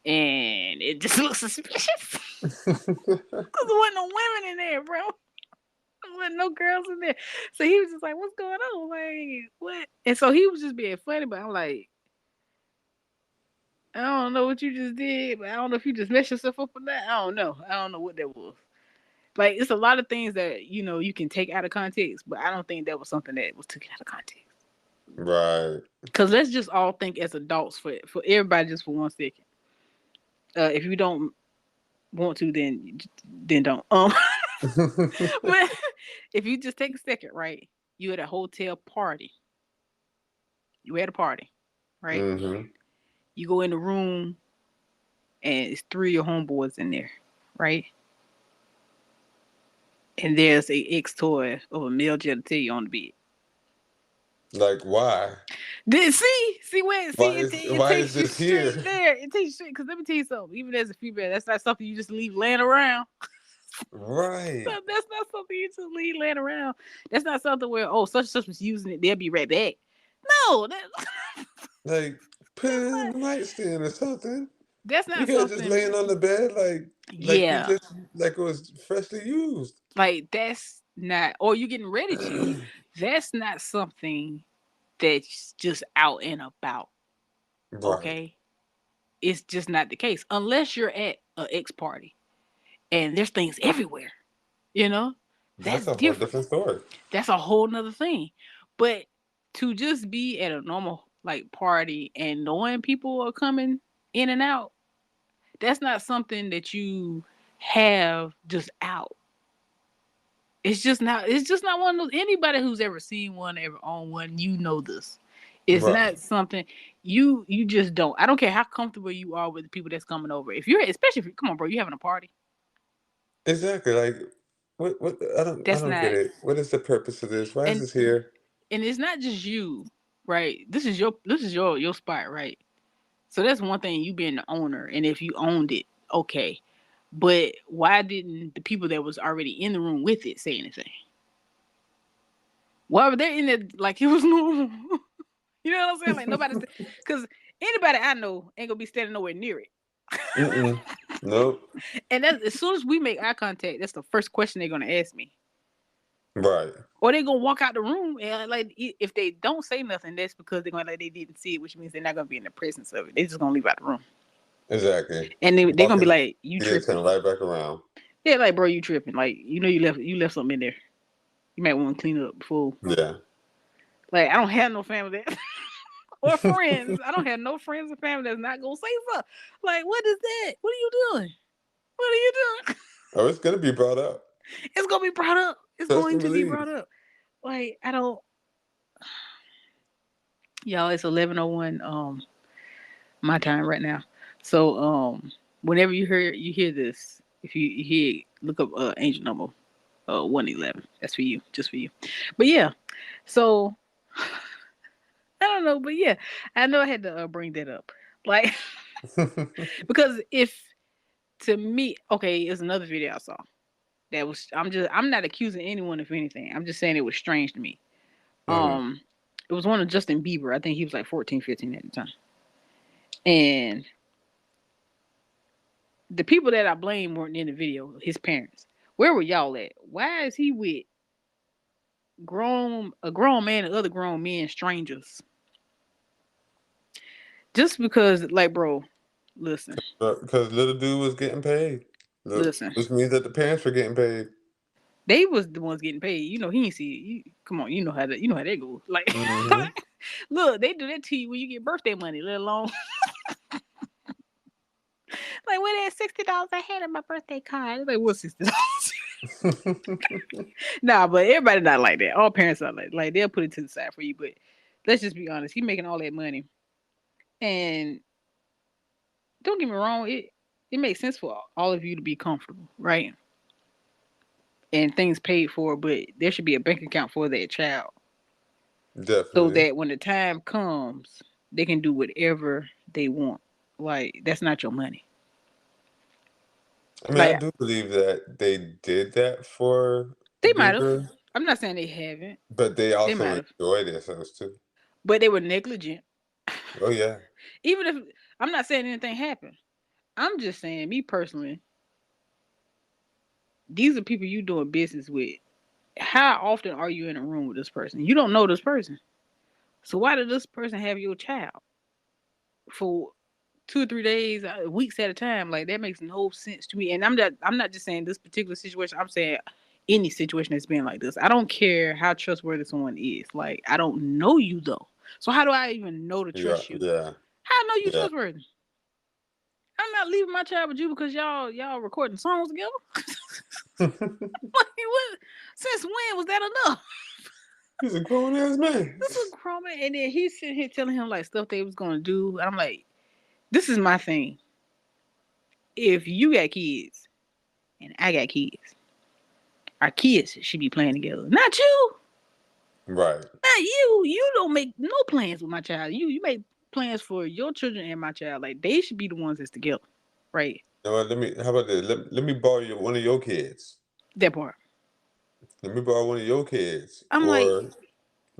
And it just looks suspicious because there wasn't no women in there, bro. There wasn't no girls in there. So he was just like, "What's going on? Like, what?" And so he was just being funny, but I'm like, I don't know what you just did, but I don't know if you just messed yourself up or not. I don't know. I don't know what that was. Like, it's a lot of things that you can take out of context, but I don't think that was something that was taken out of context.
Right.
Cause let's just all think as adults for everybody just for 1 second. If you don't want to, then don't. But if you just take a second, right? You at a hotel party. You at a party, right?
Hmm.
You go in the room and it's three of your homeboys in there, right? And there's a X toy of a male genitalia on the bed.
Like why?
Did see where
Why
it
why is
takes you
this
straight
here?
there. It takes you straight because let me tell you something. Even as a female, that's not something you just leave laying around.
Right.
That's not something you just leave laying around. That's not something where such and such was using it. They'll be right back. No,
Like put
that's
it in
not
the nightstand or something.
that's
You
not
can't just
something.
laying on the bed like you
Yeah,
just like it was freshly used.
like that's not. Or you getting ready to. That's not something that's just out and about.
Right.
Okay, it's just not the case unless you're at an X party and there's things everywhere. You know,
That's
that's
a whole
different.
different story.
That's a whole nother thing. But to just be at a normal like party and knowing people are coming in and out, that's not something that you have just out. It's just not one of those anybody who's ever seen one, ever owned one, this. It's
Right.
not something you just don't. I don't care how comfortable you are with the people that's coming over. If you're especially if you come on, bro, you having a party.
Exactly. Like what I
That's
don't get
not
it. What is the purpose of this? Why is
and
this here?
and it's not just you, right? This is your spot, right? So that's one thing, you being the owner, and if you owned it, okay. But why didn't the people that was already in the room with it say anything? Why were they in it like it was normal? You know what I'm saying? Like nobody's because anybody I know ain't gonna be standing nowhere near it.
Mm-mm. Nope.
And that's as soon as we make eye contact, that's the first question they're gonna ask me.
Right.
Or they gonna walk out the room and like if they don't say nothing, that's because they're gonna like they didn't see it, which means they're not gonna be in the presence of it. They're just gonna leave out the room.
Exactly.
And they're gonna be
Walking,
like, you
yeah,
tripping.
turn right back around.
Yeah, like bro, you tripping. Like, you left something in there. You might want to clean it up before.
Yeah.
Like, I don't have no family that or friends. I don't have no friends or family that's not gonna say something. Like, what is that? What are you doing? What are you doing?
Oh, it's gonna be brought up.
It's gonna be brought up. It's
Trust
going
and
to be
believe.
brought up. Like, I don't y'all, it's 11:01 my time right now. So whenever you hear this, if you hear look up angel number 111. That's for you, just for you. But yeah. So I don't know, but yeah, I know I had to bring that up. Like because if to me, okay, it's another video I saw that was I'm not accusing anyone of anything. I'm just saying it was strange to me.
Hmm.
Um it was one of Justin Bieber. I think he was like 14, 15 at the time. And the people that I blame weren't in the video, his parents. Where were y'all at? Why is he with a grown man and other grown men strangers. Just because, like, bro, listen,
Because little dude was getting paid.
listen.
Which means that the parents were getting paid.
They was the ones getting paid. You know, he ain't see it. Come on, you know how that goes. Like,
Hmm.
look, they do that to you when you get birthday money, let alone like where that $60 I had in my birthday card. It's like, what $60? Nah, but everybody not like that. All parents are like they'll put it to the side for you. But let's just be honest. He making all that money, and don't get me wrong, it makes sense for all of you to be comfortable, right? And things paid for, but there should be a bank account for that child, so
Definitely.
that when the time comes, they can do whatever they want. Like that's not your money.
I mean, I
Like
do believe that they did that for
they might have.
Bieber,
I'm not saying they haven't.
but they
They
also
might have,
enjoy themselves too.
but they were negligent.
Oh yeah,
Even if I'm not saying anything happened, I'm just saying, me personally, these are people you doing business with. How often are you in a room with this person? You don't know this person. So why did this person have your child for 2 or 3 days, weeks at a time? Like that makes no sense to me. And I'm not just saying this particular situation. I'm saying any situation that's been like this. I don't care how trustworthy someone is. Like I don't know you though. So how do I even know to
yeah,
trust you?
yeah,
How I know you
yeah.
trustworthy? I'm not leaving my child with you because y'all recording songs together. Like what? Since when was that enough?
He's a grown ass man.
This is grown man, and then he's sitting here telling him like stuff they was gonna do. And I'm like, this is my thing. If you got kids and I got kids, our kids should be playing together. Not you.
Right.
Not you. You don't make no plans with my child. You make plans for your children and my child. Like they should be the ones that's together. Right.
You know what, let me. How about this? Let me borrow one of your kids.
That part.
Let me borrow one of your kids,
I'm like,
or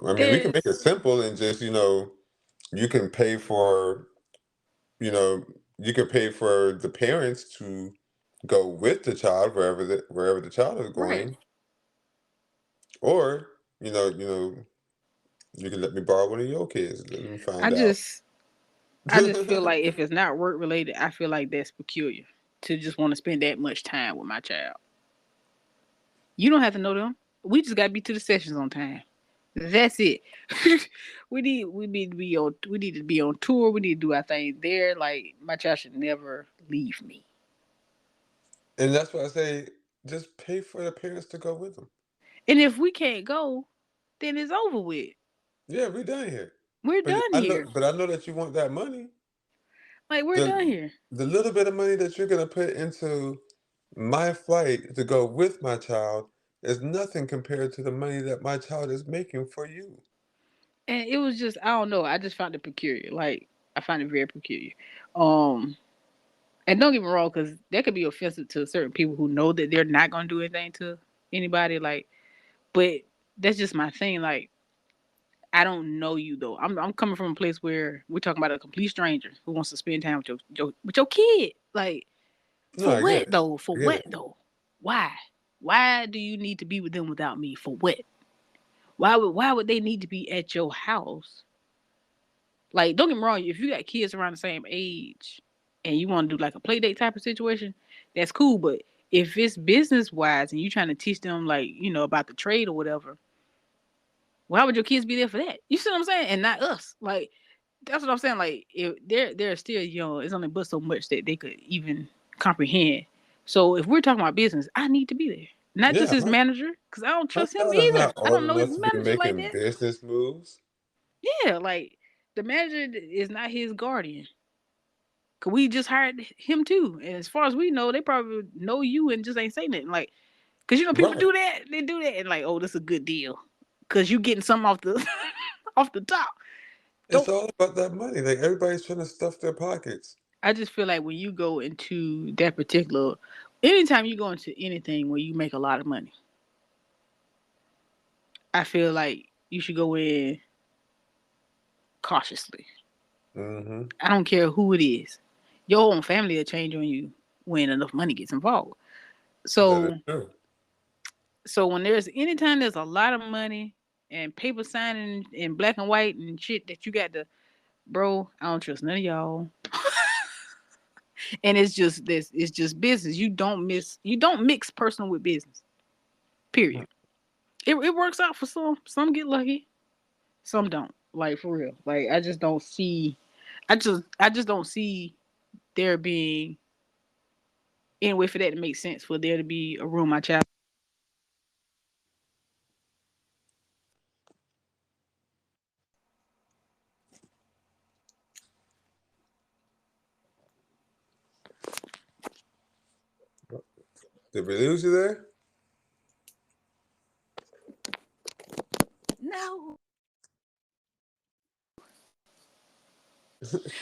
I mean, we can make it
there's
simple and just you can pay for you know you can pay for the parents to go with the child wherever the child is
right.
going, or you can let me borrow one of your kids. Let me
I
find out.
just I just feel like if it's not work related, I feel like that's peculiar to just want to spend that much time with my child. You don't have to know them. We just gotta be to the sessions on time. That's it. We need to be on tour. We need to do our thing there. Like my child should never leave me.
And that's why I say just pay for the parents to go with them.
And if we can't go, then it's over with.
Yeah, we done here.
We're
But
done
I know,
here.
but I know that you want that money.
Like we're done
The
here.
the little bit of money that you're gonna put into my flight to go with my child is nothing compared to the money that my child is making for you.
And it was just I don't know. I just found it peculiar. Like I find it very peculiar. Um And don't get me wrong, because that could be offensive to certain people who know that they're not gonna do anything to anybody. Like, but that's just my thing. Like, I don't know you though. I'm coming from a place where we're talking about a complete stranger who wants to spend time with your kid. Like,
No,
for
I get
what
it.
though? For
I get
what
it.
though? Why? Why do you need to be with them without me? For what? Why would they need to be at your house? Like, don't get me wrong, if you got kids around the same age and you want to do like a play date type of situation, that's cool. But if it's business wise and you trying to teach them like, about the trade or whatever, why would your kids be there for that? You see what I'm saying? And not us. Like, that's what I'm saying. Like, if they're still young, it's only but so much that they could even comprehend. So if we're talking about business, I need to be there. Not just
Yeah,
his manager, because I don't
my
trust him
child is
either.
not
I
old
don't know his
enough to be
manager like
making
that.
business moves.
Yeah, like the manager is not his guardian. Cause we just hired him too. And as far as we know, they probably know you and just ain't saying nothing. Like, cause people
Right.
do that. They do that and like, oh, this is a good deal. Cause you getting something off the off the top.
It's
Don't
all about that money. Like everybody's trying to stuff their pockets.
I just feel like when you go into that particular anytime you go into anything where you make a lot of money, I feel like you should go in cautiously.
Hmm.
I don't care who it is. Your own family will change on you when enough money gets involved.
That is
So
true.
So when there's anytime there's a lot of money and paper signing in black and white and shit that you got to, bro, I don't trust none of y'all. And it's just this, it's just business. You don't mix personal with business. Period. It works out for some. Some get lucky, some don't. Like for real. Like I just don't see there being any way for that to make sense for there to be a room my child.
Did we lose you there?
No.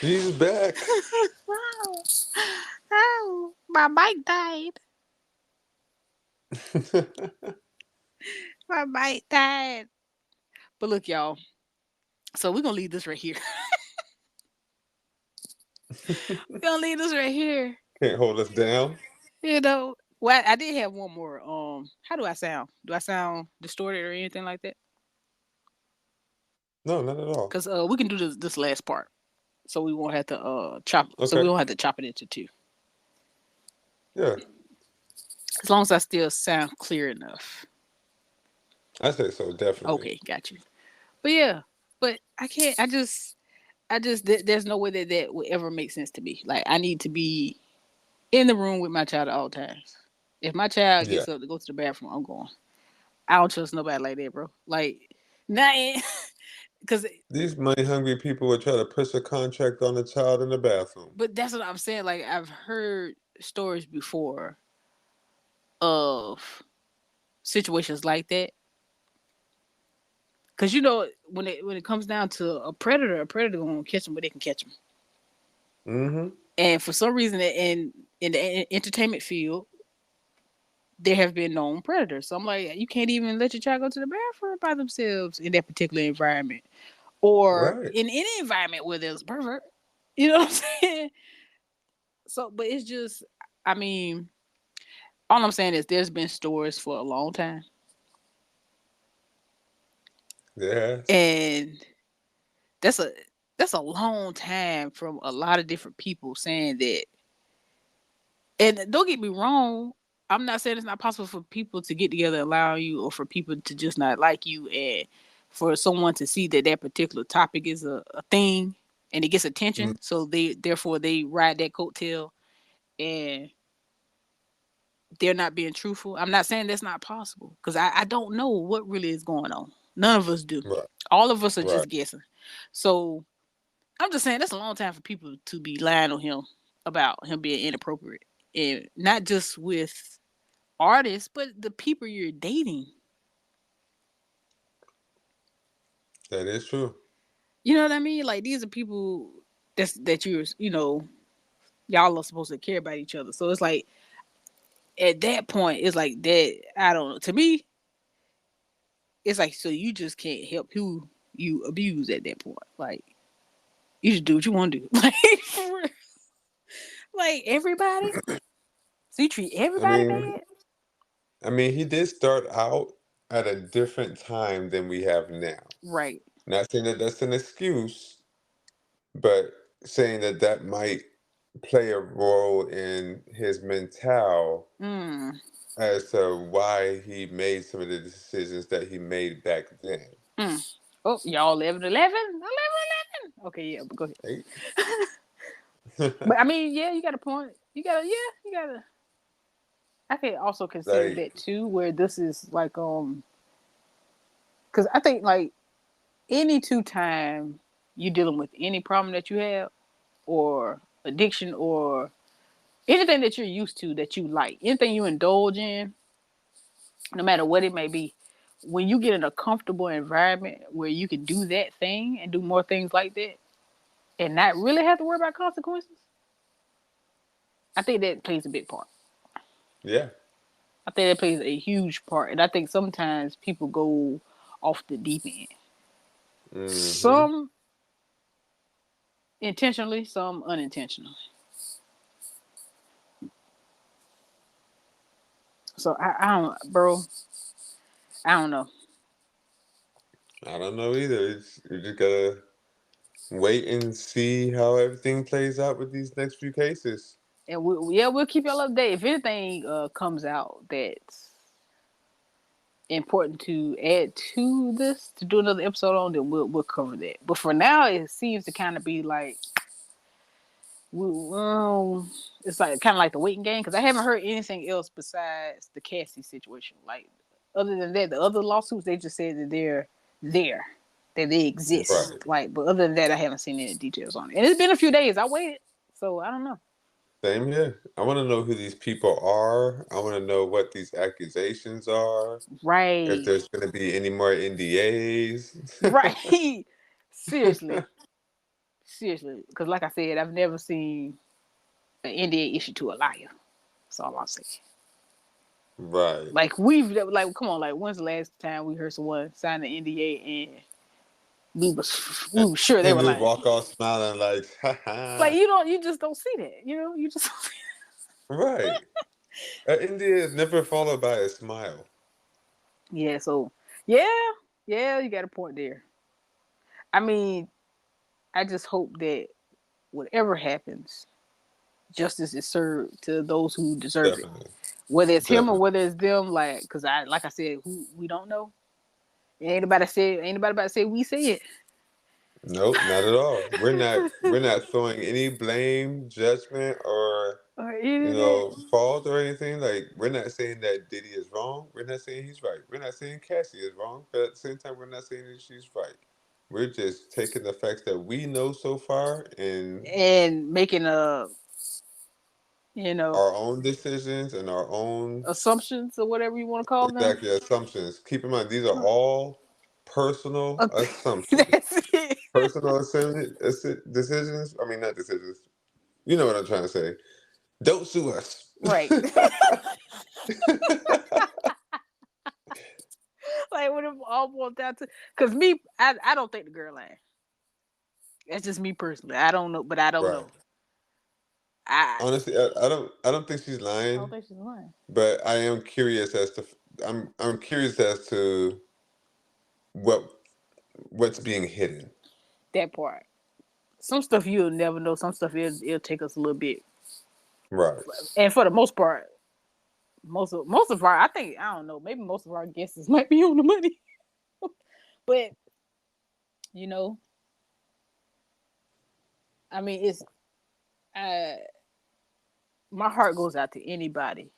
She's back.
Oh, oh, my mic died. My mic died. But look, y'all. So we're gonna leave this right here. We're gonna leave this right here.
Can't hold us down.
You know. Well, I did have one more. How do I sound? Do I sound distorted or anything like that?
No, not at all.
Cause we can do this last part, so we won't have to chop. So we
Okay.
won't have to chop it into two.
Yeah,
As long as I still sound clear enough.
I say so, definitely.
Okay, got you. But yeah, but I can't. There's no way that that would ever make sense to me. Like I need to be in the room with my child at all times. If my child
Yeah.
gets up to go to the bathroom, I'm going. I don't trust nobody like that, bro. Like, not because,
These money hungry people would try to push a contract on a child in the bathroom.
but that's what I'm saying. Like, I've heard stories before of situations like that. Because you know, when it comes down to a predator gonna catch them where they can catch them.
Mm-hmm.
And for some reason, in the entertainment field, there have been known predators. So I'm like, you can't even let your child go to the bathroom by themselves in that particular environment, or
Right.
in any environment where there's a pervert. You know what I'm saying? So, but it's just, I mean, all I'm saying is there's been stories for a long time,
Yes.
and that's a that's a long time from a lot of different people saying that. And don't get me wrong, I'm not saying it's not possible for people to get together and allow you, or for people to just not like you, and for someone to see that that particular topic is a thing and it gets
Mm,
attention, so they ride that coattail and they're not being truthful. I'm not saying that's not possible because I don't know what really is going on. None of us do.
right.
All of us are
Right.
just guessing. So I'm just saying that's a long time for people to be lying on him about him being inappropriate, and not just with artists, but the people you're dating.
That is true.
You know what I mean? Like these are people that y'all are supposed to care about each other. So it's like at that point, it's like that. I don't know. To me, it's like so you just can't help who you abuse at that point. Like you just do what you want to do. Like everybody. So you treat
I
everybody
mean,
bad.
he did start out at a different time than we have now.
Right.
Not saying that that's an excuse, but saying that that might play a role in his mental
Mm.
as to why he made some of the decisions that he made back then.
Mm. Oh, y'all 11, 11, 11, 11. Okay, yeah, but go ahead.
Right?
But I mean, yeah, you got a point. You gotta. I can also consider
Like,
that too, where this is like, because I think like any two time you dealing with any problem that you have, or addiction, or anything that you're used to that you like, anything you indulge in, no matter what it may be, when you get in a comfortable environment where you can do that thing and do more things like that and not really have to worry about consequences, I think that plays a big part.
yeah.
I think that plays a huge part. And I think sometimes people go off the deep end.
Hmm.
Some intentionally, some unintentionally. So I don't, bro. I don't know.
I don't know either. You just gotta wait and see how everything plays out with these next few cases.
And yeah, we'll keep y'all updated. If anything comes out that's important to add to this, to do another episode on, then we'll cover that. But for now, it seems to kind of be like it's like kind of like the waiting game because I haven't heard anything else besides the Cassie situation. Like other than that, the other lawsuits they just said that they're there, that they exist.
Right.
Like, but other than that, I haven't seen any details on it. And it's been a few days. I waited, so I don't know.
Same here. I want to know who these people are. I want to know what these accusations are. If
Right,
there's going to be any more NDAs.
right. Seriously, seriously, because like I said, I've never seen an NDA issued to a liar. That's all I'm saying.
Right.
Like like come on, like when's the last time we heard someone sign an NDA and we were sure they
And
were
just
lying?
walk off smiling like,
Like
haha.
you just don't see that, you just don't see
Right. An NDA is never followed by a smile.
that. Yeah, so yeah, yeah, you got a point there. I mean, I just hope that whatever happens, justice is served to those who deserve it,
Definitely.
whether it's him or
Definitely.
whether it's them. Like, cause like I said, who we don't know. Ain't nobody about to say we say it.
Nope, not at all. We're not throwing any blame, judgment, or
Or any of that.
fault or anything. Like we're not saying that Diddy is wrong. We're not saying he's right. We're not saying Cassie is wrong. But at the same time, we're not saying that she's right. We're just taking the facts that we know so far and
And making you know,
our own decisions and our own
assumptions or whatever you want to call them.
exactly assumptions. Keep in mind, these are all personal
Uh,
assumptions.
That's it.
Personal decisions. I mean, not decisions. You know what I'm trying to say. Don't sue us.
Right. Like when it all boils down to, because me, I don't think the girl lying. That's just me personally. I don't know, but I don't
Right.
know. I
Honestly, I don't think she's
I don't
lying,
think she's lying.
but I am curious as to I'm curious as to what what's being hidden.
That part. Some stuff you'll never know. Some stuff it'll take us a little bit.
Right.
And for the most part, most of our, I think, I don't know, maybe most of our guesses might be on the money. But you know, I mean, it's uh, my heart goes out to anybody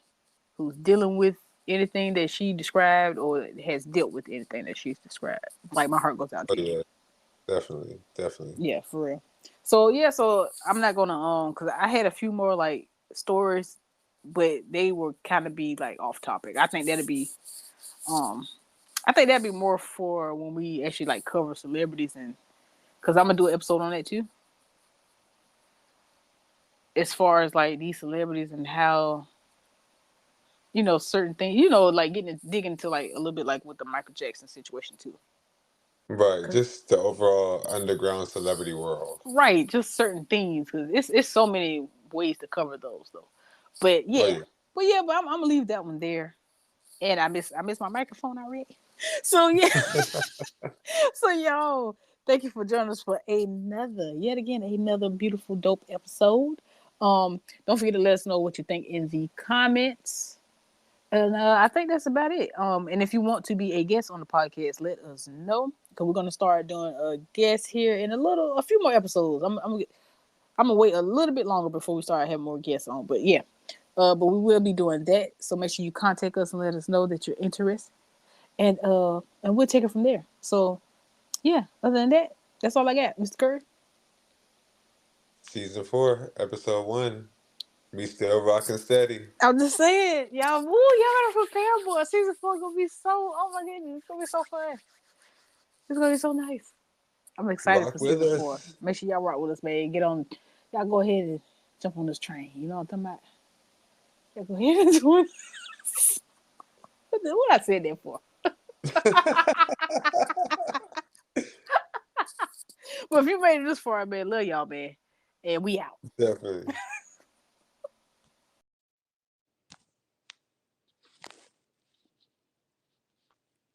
who's dealing with anything that she described or has dealt with anything that she's described. Like my heart goes out
Oh
to you.
yeah, definitely, definitely.
Yeah, for real. So yeah, so I'm not gonna because I had a few more like stories, but they were kind of be like off topic. Um I think that'd be more for when we actually like cover celebrities and because I'm gonna do an episode on that too. As far as like these celebrities and how certain things, like digging into like a little bit like with the Michael Jackson situation too.
Right.
Cause
Just the overall underground celebrity world.
right, just certain things because it's so many ways to cover those though. But
Oh
yeah,
yeah.
but I'm gonna leave that one there. And I miss my microphone already. So yeah, so y'all, thank you for joining us for yet again another beautiful dope episode. Don't forget to let us know what you think in the comments. And I think that's about it. And if you want to be a guest on the podcast, let us know because we're gonna start doing a guest here in a few more episodes. I'm gonna wait a little bit longer before we start having more guests on. But yeah, but we will be doing that. So make sure you contact us and let us know that you're interested, and we'll take it from there. So yeah, other than that, that's all I got, Mr. Curry.
Season 4, episode 1. Me still rocking steady.
I'm just saying, y'all gotta prepare for season 4. Gonna be so. Oh my goodness, it's gonna be so fun. It's gonna be so nice. I'm excited for
Rock with
season 4.
us.
Make sure y'all rock with us, man. Get on. Y'all go ahead and jump on this train. You know what I'm talking about? Y'all go ahead and do it. What I said that for? But if you made it this far, man, love y'all, man. And we out.
Definitely.